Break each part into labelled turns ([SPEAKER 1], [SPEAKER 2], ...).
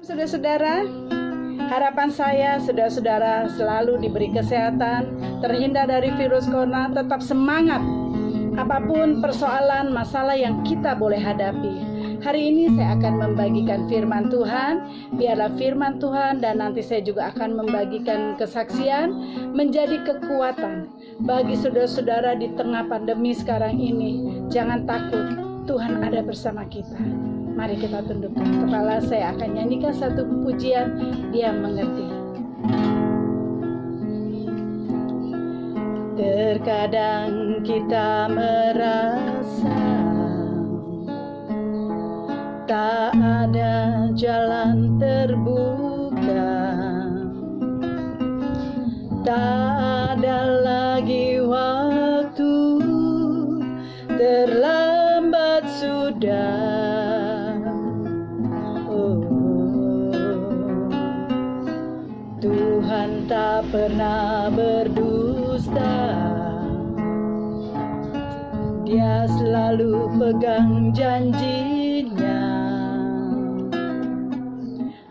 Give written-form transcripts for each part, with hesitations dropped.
[SPEAKER 1] Saudara-saudara, harapan saya saudara-saudara selalu diberi kesehatan, terhindar dari virus corona, tetap semangat apapun persoalan masalah yang kita boleh hadapi. Hari ini saya akan membagikan firman Tuhan. Biarlah firman Tuhan dan nanti saya juga akan membagikan kesaksian menjadi kekuatan bagi saudara-saudara di tengah pandemi sekarang ini. Jangan takut, Tuhan ada bersama kita. Mari kita tundukkan kepala. Saya akan nyanyikan satu pujian, Dia Mengerti. Terkadang kita merasa tak ada jalan terbuka, tak ada lagi waktu, terlambat sudah. Tuhan tak pernah berdusta, Dia selalu pegang janjinya.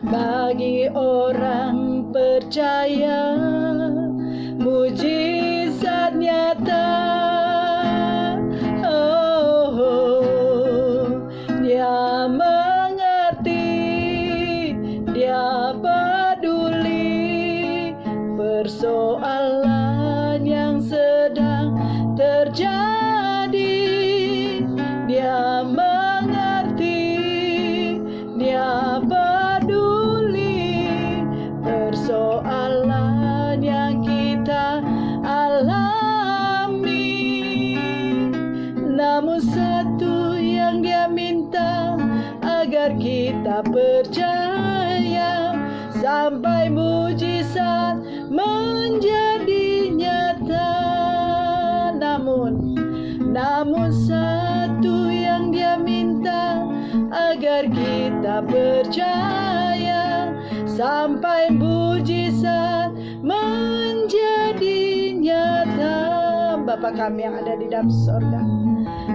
[SPEAKER 1] Bagi orang percaya, mujizat nyata. Dia mengerti, Dia peduli persoalan yang sedang terjadi. Dia mengerti, Dia peduli persoalan yang kita alami. Namun satu yang Dia minta, agar kita percaya sampai mujizat menjadi nyata. Namun satu yang Dia minta, agar kita percaya sampai mujizat menjadi nyata. Bapa kami yang ada di dalam surga,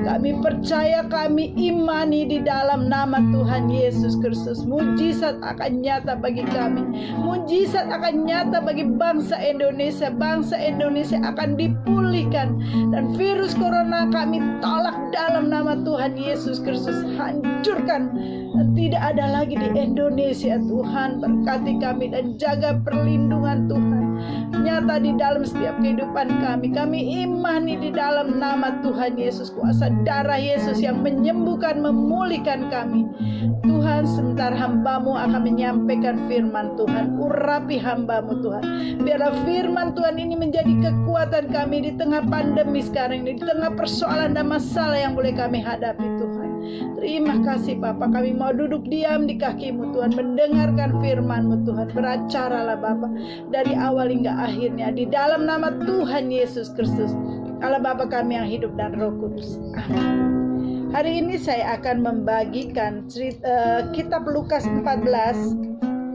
[SPEAKER 1] kami percaya, kami imani di dalam nama Tuhan Yesus Kristus, mujizat akan nyata bagi kami. Mujizat akan nyata bagi bangsa Indonesia. Bangsa Indonesia akan dipulihkan. Dan virus corona kami tolak dalam nama Tuhan Yesus Kristus. Hancurkan. Tidak ada lagi di Indonesia. Tuhan berkati kami dan jaga perlindungan Tuhan nyata di dalam setiap kehidupan kami. Kami imani di dalam nama Tuhan Yesus, kuasa darah Yesus yang menyembuhkan, memulihkan kami. Tuhan, sebentar hamba-Mu akan menyampaikan firman Tuhan. Urapi hamba-Mu Tuhan. Biarlah firman Tuhan ini menjadi kekuatan kami di tengah pandemi sekarang ini, di tengah persoalan dan masalah yang boleh kami hadapi Tuhan. Terima kasih Bapa, kami mau duduk diam di kaki-Mu Tuhan, mendengarkan firman-Mu Tuhan. Beracaralah Bapa dari awal hingga akhirnya, di dalam nama Tuhan Yesus Kristus, Allah Bapa kami yang hidup dan Roh Kudus. Amin. Hari ini saya akan membagikan kitab Lukas 14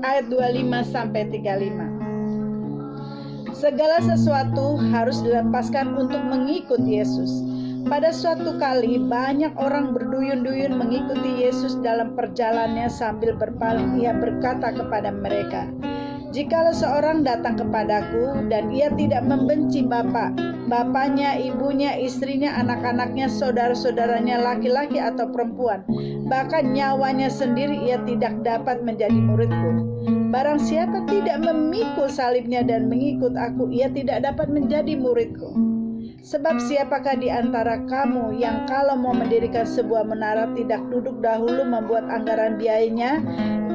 [SPEAKER 1] ayat 25 sampai 35. Segala sesuatu harus dilepaskan untuk mengikut Yesus. Pada suatu kali banyak orang berduyun-duyun mengikuti Yesus dalam perjalanannya. Sambil berpaling ia berkata kepada mereka, "Jikalau seorang datang kepadaku dan ia tidak membenci bapaknya, ibunya, istrinya, anak-anaknya, saudara-saudaranya, laki-laki atau perempuan, bahkan nyawanya sendiri, ia tidak dapat menjadi muridku. Barang siapa tidak memikul salibnya dan mengikut aku, ia tidak dapat menjadi muridku. Sebab siapakah di antara kamu yang kalau mau mendirikan sebuah menara tidak duduk dahulu membuat anggaran biayanya,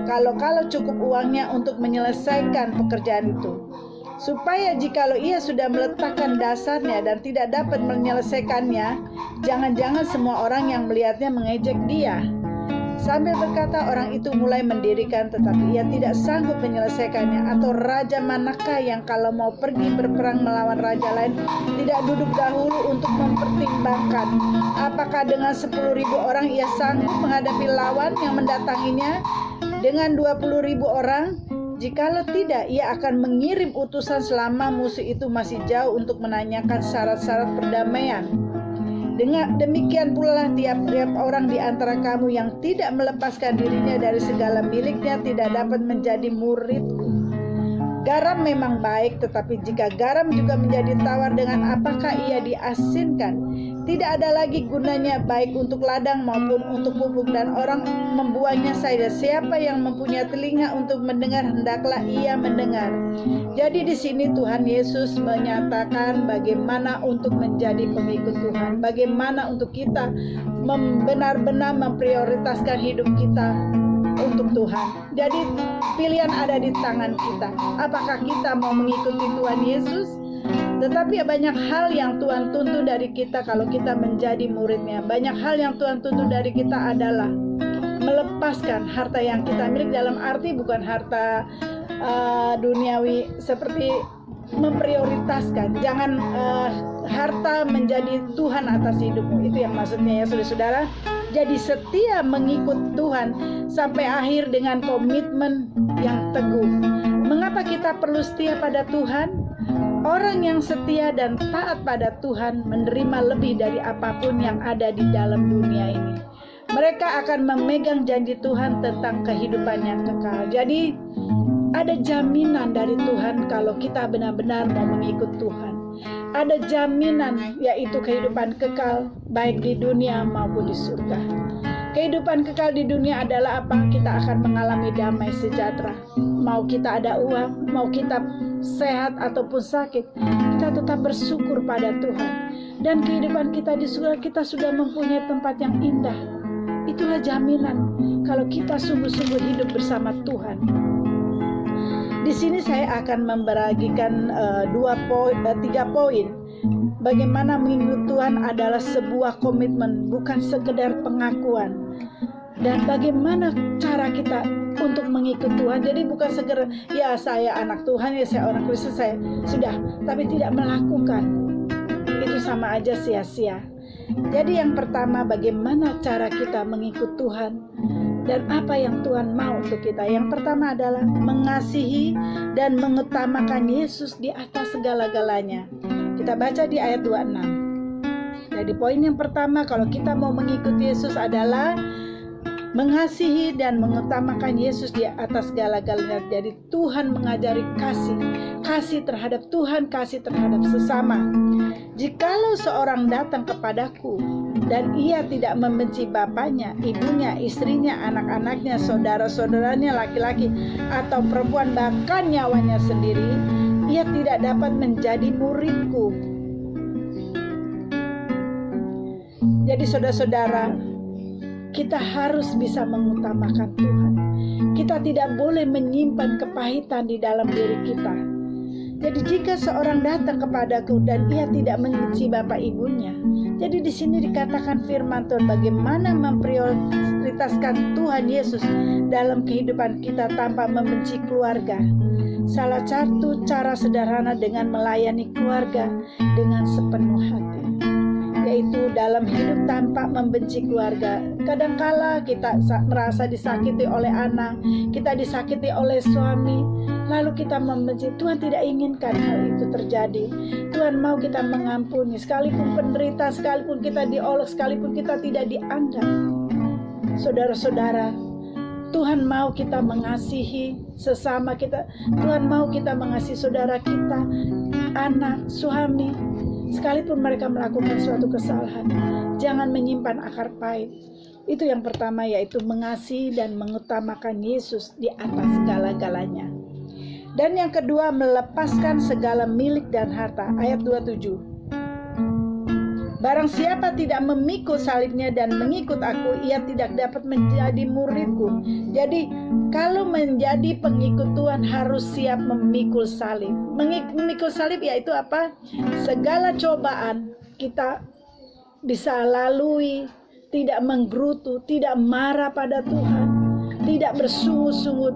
[SPEAKER 1] kalau cukup uangnya untuk menyelesaikan pekerjaan itu, supaya jikalau ia sudah meletakkan dasarnya dan tidak dapat menyelesaikannya, jangan-jangan semua orang yang melihatnya mengejek dia." Sambil berkata, orang itu mulai mendirikan, tetapi ia tidak sanggup menyelesaikannya. Atau raja manakah yang kalau mau pergi berperang melawan raja lain tidak duduk dahulu untuk mempertimbangkan apakah dengan 10.000 orang ia sanggup menghadapi lawan yang mendatanginya dengan 20.000 orang? Jikalau tidak, ia akan mengirim utusan selama musuh itu masih jauh untuk menanyakan syarat-syarat perdamaian. Demikian pula tiap-tiap orang di antara kamu yang tidak melepaskan dirinya dari segala miliknya tidak dapat menjadi muridku. Garam memang baik, tetapi jika garam juga menjadi tawar, dengan apakah ia diasinkan? Tidak ada lagi gunanya baik untuk ladang maupun untuk pupuk, dan orang membuangnya saja. Siapa yang mempunyai telinga untuk mendengar, hendaklah ia mendengar. Jadi di sini Tuhan Yesus menyatakan bagaimana untuk menjadi pengikut Tuhan, bagaimana untuk kita benar-benar memprioritaskan hidup kita untuk Tuhan. Jadi pilihan ada di tangan kita. Apakah kita mau mengikuti Tuhan Yesus? Tetapi banyak hal yang Tuhan tuntut dari kita kalau kita menjadi muridnya. Banyak hal yang Tuhan tuntut dari kita adalah melepaskan harta yang kita miliki, dalam arti bukan harta duniawi, seperti memprioritaskan. Jangan harta menjadi Tuhan atas hidupmu. Itu yang maksudnya ya saudara-saudara. Jadi setia mengikut Tuhan sampai akhir dengan komitmen yang teguh. Mengapa kita perlu setia pada Tuhan? Orang yang setia dan taat pada Tuhan menerima lebih dari apapun yang ada di dalam dunia ini. Mereka akan memegang janji Tuhan tentang kehidupan yang kekal. Jadi ada jaminan dari Tuhan kalau kita benar-benar mau mengikut Tuhan. Ada jaminan, yaitu kehidupan kekal baik di dunia maupun di surga. Kehidupan kekal di dunia adalah apa? Kita akan mengalami damai sejahtera. Mau kita ada uang, mau kita sehat ataupun sakit, kita tetap bersyukur pada Tuhan. Dan kehidupan kita di surga, kita sudah mempunyai tempat yang indah. Itulah jaminan kalau kita sungguh-sungguh hidup bersama Tuhan. Di sini saya akan membagikan 3 poin. Bagaimana mengikut Tuhan adalah sebuah komitmen, bukan sekedar pengakuan. Dan bagaimana cara kita untuk mengikut Tuhan. Jadi bukan sekedar ya saya anak Tuhan, ya saya orang Kristen, saya sudah, tapi tidak melakukan. Itu sama aja sia-sia. Jadi yang pertama, bagaimana cara kita mengikut Tuhan dan apa yang Tuhan mau untuk kita. Yang pertama adalah mengasihi dan mengutamakan Yesus di atas segala-galanya. Kita baca di ayat 26. Jadi poin yang pertama kalau kita mau mengikuti Yesus adalah mengasihi dan mengutamakan Yesus di atas segala-galanya. Jadi Tuhan mengajari kasih terhadap Tuhan, kasih terhadap sesama. Jikalau seorang datang kepadaku dan ia tidak membenci bapaknya, ibunya, istrinya, anak-anaknya, saudara-saudaranya laki-laki atau perempuan, bahkan nyawanya sendiri, ia tidak dapat menjadi muridku. Jadi saudara-saudara, kita harus bisa mengutamakan Tuhan. Kita tidak boleh menyimpan kepahitan di dalam diri kita. Jadi jika seorang datang kepadaku dan ia tidak membenci bapak ibunya, jadi di sini dikatakan firman Tuhan bagaimana memprioritaskan Tuhan Yesus dalam kehidupan kita tanpa membenci keluarga. Salah satu cara sederhana dengan melayani keluarga dengan sepenuh hati, yaitu dalam hidup tanpa membenci keluarga. Kadangkala kita merasa disakiti oleh anak, kita disakiti oleh suami, lalu kita membenci. Tuhan tidak inginkan hal itu terjadi. Tuhan mau kita mengampuni, sekalipun penderita, sekalipun kita diolok, sekalipun kita tidak dianggap. Saudara-saudara, Tuhan mau kita mengasihi sesama kita. Tuhan mau kita mengasihi saudara kita, anak, suami, sekalipun mereka melakukan suatu kesalahan. Jangan menyimpan akar pahit. Itu yang pertama, yaitu mengasihi dan mengutamakan Yesus di atas segala-galanya. Dan yang kedua, melepaskan segala milik dan harta. Ayat 27. Barang siapa tidak memikul salibnya dan mengikut aku, ia tidak dapat menjadi muridku. Jadi kalau menjadi pengikut Tuhan harus siap memikul salib. Memikul salib yaitu apa? Segala cobaan kita bisa lalui, tidak menggerutu, tidak marah pada Tuhan, tidak bersungut-sungut,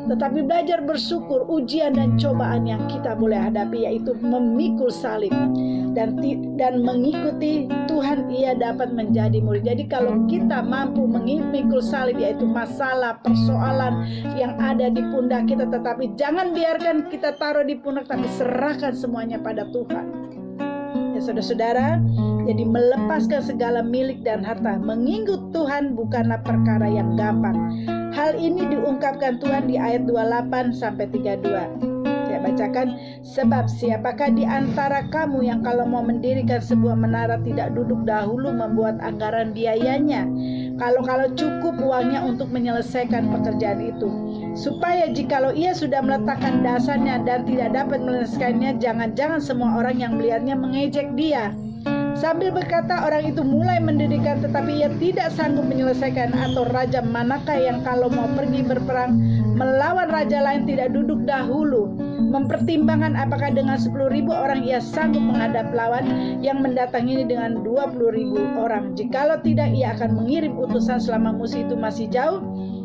[SPEAKER 1] tetapi belajar bersyukur ujian dan cobaan yang kita boleh hadapi, yaitu memikul salib dan mengikuti Tuhan, ia dapat menjadi murid. Jadi kalau kita mampu memikul salib, yaitu masalah, persoalan yang ada di pundak kita, tetapi jangan biarkan kita taruh di pundak, tapi serahkan semuanya pada Tuhan. Ya saudara-saudara, Jadi melepaskan segala milik dan harta, mengikut Tuhan bukanlah perkara yang gampang. Hal ini diungkapkan Tuhan di ayat 28 sampai 32. Saya bacakan, sebab siapakah di antara kamu yang kalau mau mendirikan sebuah menara tidak duduk dahulu membuat anggaran biayanya, kalau cukup uangnya untuk menyelesaikan pekerjaan itu, supaya jikalau ia sudah meletakkan dasarnya dan tidak dapat menyelesaikannya, jangan-jangan semua orang yang melihatnya mengejek dia. Sambil berkata, orang itu mulai mendirikan tetapi ia tidak sanggup menyelesaikan. Atau raja manakah yang kalau mau pergi berperang melawan raja lain tidak duduk dahulu mempertimbangkan apakah dengan 10.000 orang ia sanggup menghadap lawan yang mendatangi dengan 20.000 orang. Jikalau tidak, ia akan mengirim utusan selama musuh itu masih jauh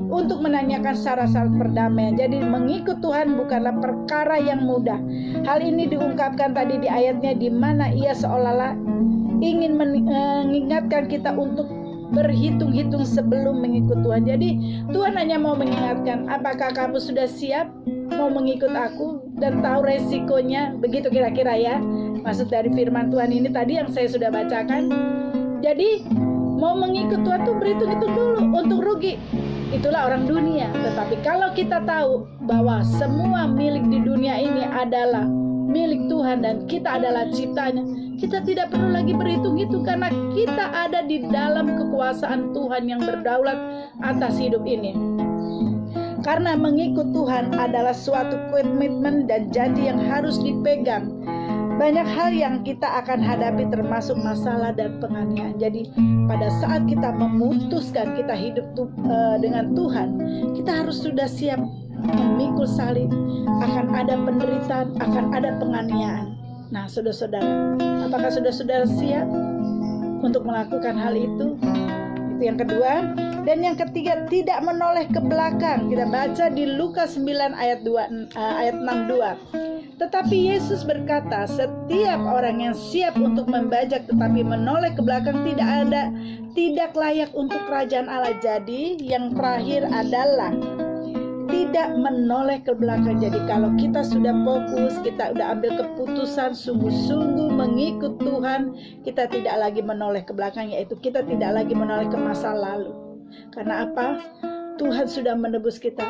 [SPEAKER 1] untuk menanyakan syarat-syarat perdamaian. Jadi mengikut Tuhan bukanlah perkara yang mudah. Hal ini diungkapkan tadi di ayatnya, di mana ia seolah-olah ingin mengingatkan kita untuk berhitung-hitung sebelum mengikut Tuhan. Jadi Tuhan hanya mau mengingatkan, apakah kamu sudah siap mau mengikut aku dan tahu resikonya? Begitu kira-kira ya maksud dari firman Tuhan ini tadi yang saya sudah bacakan. Jadi mau mengikut Tuhan tuh berhitung-hitung dulu untuk rugi. Itulah orang dunia. Tetapi kalau kita tahu bahwa semua milik di dunia ini adalah milik Tuhan dan kita adalah ciptanya, kita tidak perlu lagi berhitung-hitung karena kita ada di dalam kekuasaan Tuhan yang berdaulat atas hidup ini. Karena mengikut Tuhan adalah suatu komitmen dan janji yang harus dipegang. Banyak hal yang kita akan hadapi termasuk masalah dan penganiayaan. Jadi pada saat kita memutuskan kita hidup dengan Tuhan, kita harus sudah siap memikul salib. Akan ada penderitaan, akan ada penganiayaan. Nah, saudara-saudara, apakah saudara-saudara siap untuk melakukan hal itu? Itu yang kedua. Dan yang ketiga, tidak menoleh ke belakang. Kita baca di Lukas 9 ayat 62. Tetapi Yesus berkata, setiap orang yang siap untuk membajak tetapi menoleh ke belakang tidak layak untuk kerajaan Allah. Jadi yang terakhir adalah tidak menoleh ke belakang. Jadi kalau kita sudah fokus, kita sudah ambil keputusan sungguh-sungguh mengikut Tuhan, kita tidak lagi menoleh ke belakang, yaitu kita tidak lagi menoleh ke masa lalu. Karena apa? Tuhan sudah menebus kita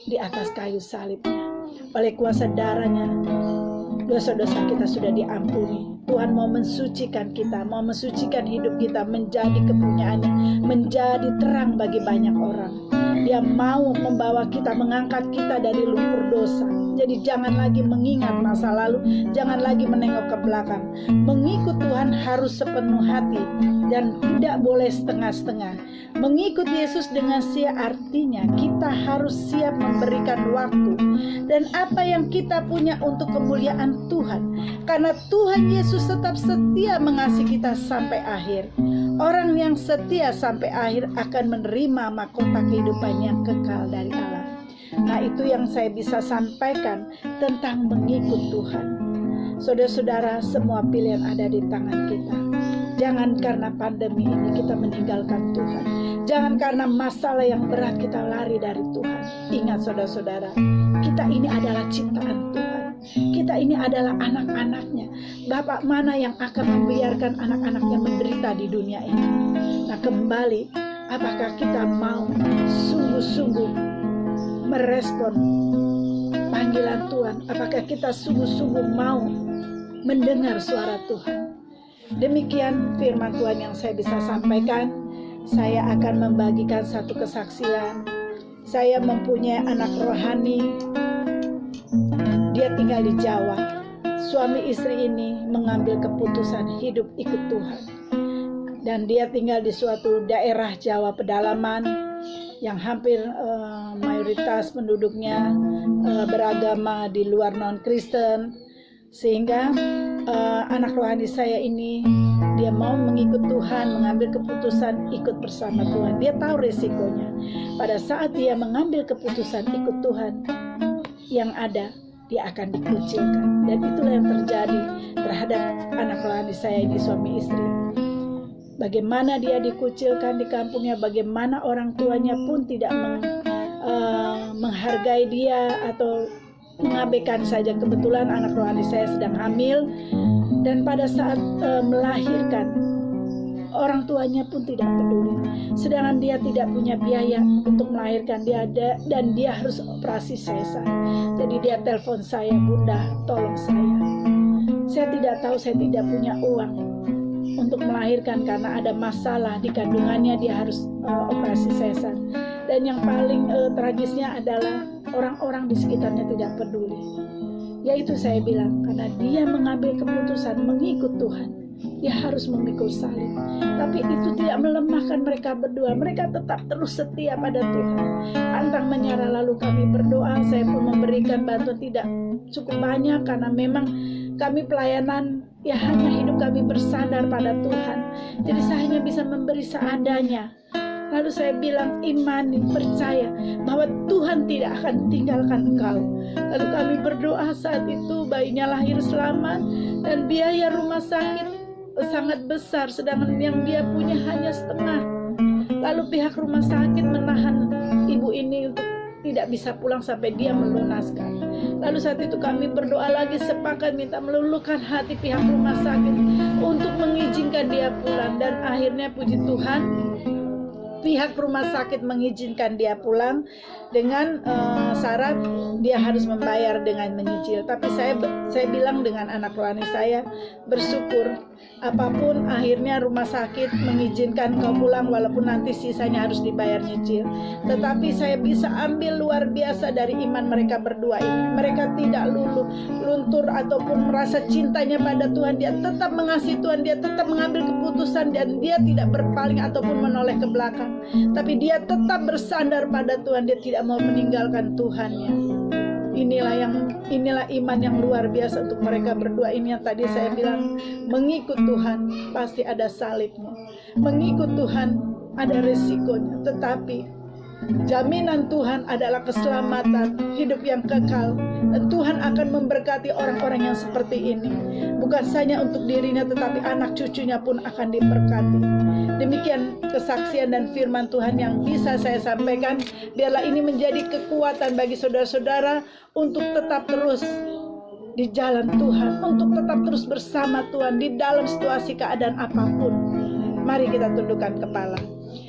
[SPEAKER 1] di atas kayu salibnya. Oleh kuasa darahnya, dosa-dosa kita sudah diampuni. Tuhan mau mensucikan kita, mau mensucikan hidup kita menjadi kepunyaannya, menjadi terang bagi banyak orang. Dia mau membawa kita, mengangkat kita dari lumpur dosa. Jadi jangan lagi mengingat masa lalu, jangan lagi menengok ke belakang. Mengikut Tuhan harus sepenuh hati dan tidak boleh setengah-setengah. Mengikut Yesus dengan siap artinya kita harus siap memberikan waktu dan apa yang kita punya untuk kemuliaan Tuhan. Karena Tuhan Yesus tetap setia mengasihi kita sampai akhir. Orang yang setia sampai akhir akan menerima mahkota kehidupan yang kekal dari Allah. Nah, itu yang saya bisa sampaikan tentang mengikut Tuhan. Saudara-saudara, semua pilihan ada di tangan kita. Jangan karena pandemi ini kita meninggalkan Tuhan. Jangan karena masalah yang berat kita lari dari Tuhan. Ingat saudara-saudara, kita ini adalah ciptaan Tuhan. Kita ini adalah anak-anaknya. Bapak mana yang akan membiarkan anak-anaknya menderita di dunia ini? Nah, kembali, apakah kita mau sungguh-sungguh merespon panggilan Tuhan? Apakah kita sungguh-sungguh mau mendengar suara Tuhan? Demikian firman Tuhan yang saya bisa sampaikan. Saya akan membagikan satu kesaksian. Saya mempunyai anak rohani. Dia tinggal di Jawa. Suami istri ini mengambil keputusan hidup ikut Tuhan. Dan dia tinggal di suatu daerah Jawa pedalaman yang hampir mayoritas penduduknya beragama di luar non-Kristen. Sehingga anak rohani saya ini, dia mau mengikut Tuhan, mengambil keputusan ikut bersama Tuhan. Dia tahu resikonya. Pada saat dia mengambil keputusan ikut Tuhan, yang ada dia akan dikucilkan. Dan itulah yang terjadi terhadap anak rohani saya ini, suami istri. Bagaimana dia dikucilkan di kampungnya, bagaimana orang tuanya pun tidak menghargai dia atau mengabaikan saja. Kebetulan anak rohani saya sedang hamil Dan pada saat melahirkan, orang tuanya pun tidak peduli. Sedangkan dia tidak punya biaya untuk melahirkan, dan dia harus operasi sesar. Jadi dia telepon saya, "Bunda, tolong saya. Saya tidak tahu, saya tidak punya uang untuk melahirkan karena ada masalah di kandungannya, dia harus operasi sesar." Dan yang paling tragisnya adalah orang-orang di sekitarnya tidak peduli. Yaitu saya bilang, karena dia mengambil keputusan mengikut Tuhan, dia harus memikul salib. Tapi itu tidak melemahkan mereka berdua. Mereka tetap terus setia pada Tuhan. Pantang menyerah. Lalu kami berdoa. Saya pun memberikan bantuan tidak cukup banyak, karena memang kami pelayanan, ya hanya hidup kami bersandar pada Tuhan. Jadi saya hanya bisa memberi seadanya. Lalu saya bilang, imani, percaya bahwa Tuhan tidak akan tinggalkan engkau. Lalu kami berdoa. Saat itu bayinya lahir selamat, dan biaya rumah sakit sangat besar, sedangkan yang dia punya hanya setengah. Lalu pihak rumah sakit menahan ibu ini untuk tidak bisa pulang sampai dia melunaskan. Lalu saat itu kami berdoa lagi, sepakat minta meluluhkan hati pihak rumah sakit untuk mengizinkan dia pulang. Dan akhirnya puji Tuhan, pihak rumah sakit mengizinkan dia pulang dengan syarat dia harus membayar dengan menyicil. Tapi saya bilang dengan anak rohani saya, bersyukur apapun akhirnya rumah sakit mengizinkan kau pulang, walaupun nanti sisanya harus dibayar nyicil. Tetapi saya bisa ambil luar biasa dari iman mereka berdua ini. Mereka tidak luntur ataupun merasa cintanya pada Tuhan. Dia tetap mengasihi Tuhan, dia tetap mengambil keputusan, dan dia tidak berpaling ataupun menoleh ke belakang. Tapi dia tetap bersandar pada Tuhan. Dia tidak mau meninggalkan Tuhannya. Inilah iman yang luar biasa untuk mereka berdua ini. Yang tadi saya bilang, mengikut Tuhan pasti ada salibnya. Mengikut Tuhan ada resikonya. Tetapi jaminan Tuhan adalah keselamatan, hidup yang kekal. Dan Tuhan akan memberkati orang-orang yang seperti ini. Bukan saja untuk dirinya, tetapi anak cucunya pun akan diberkati. Demikian kesaksian dan firman Tuhan yang bisa saya sampaikan. Biarlah ini menjadi kekuatan bagi saudara-saudara untuk tetap terus di jalan Tuhan, untuk tetap terus bersama Tuhan di dalam situasi keadaan apapun. Mari kita tundukkan kepala.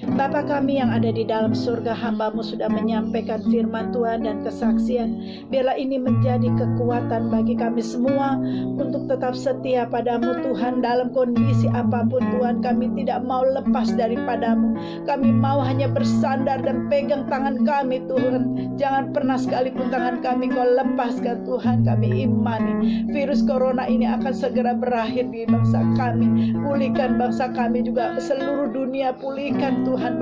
[SPEAKER 1] Bapa kami yang ada di dalam surga, hamba-Mu sudah menyampaikan firman Tuhan dan kesaksian. Biarlah ini menjadi kekuatan bagi kami semua untuk tetap setia padamu Tuhan. Dalam kondisi apapun Tuhan, kami tidak mau lepas daripada-Mu. Kami mau hanya bersandar dan pegang tangan kami Tuhan. Jangan pernah sekalipun tangan kami Kau lepaskan Tuhan. Kami imani virus corona ini akan segera berakhir di bangsa kami. Pulihkan bangsa kami juga, seluruh dunia pulihkan Tuhan,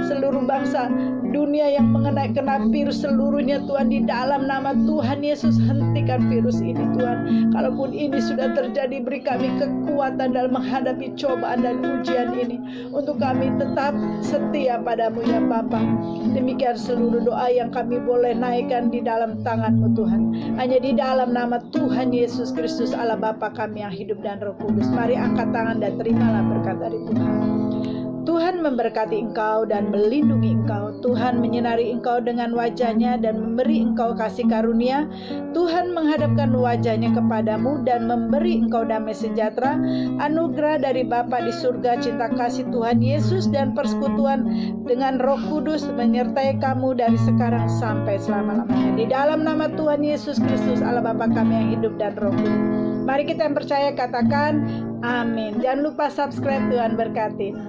[SPEAKER 1] seluruh bangsa dunia yang kena virus seluruhnya Tuhan, di dalam nama Tuhan Yesus hentikan virus ini Tuhan. Kalaupun ini sudah terjadi, beri kami kekuatan dalam menghadapi cobaan dan ujian ini, untuk kami tetap setia padamu ya Bapa. Demikian seluruh doa yang kami boleh naikkan di dalam tangan-Mu Tuhan, hanya di dalam nama Tuhan Yesus Kristus Allah Bapa kami yang hidup dan Roh Kudus. Mari angkat tangan dan terimalah berkat dari Tuhan. Tuhan memberkati engkau dan melindungi engkau. Tuhan menyinari engkau dengan wajah-Nya dan memberi engkau kasih karunia. Tuhan menghadapkan wajah-Nya kepadamu dan memberi engkau damai sejahtera. Anugerah dari Bapa di surga, cinta kasih Tuhan Yesus dan persekutuan dengan Roh Kudus menyertai kamu dari sekarang sampai selama-lamanya. Di dalam nama Tuhan Yesus Kristus Allah Bapa kami yang hidup dan Roh Kudus. Mari kita yang percaya katakan amin. Jangan lupa subscribe. Tuhan berkati.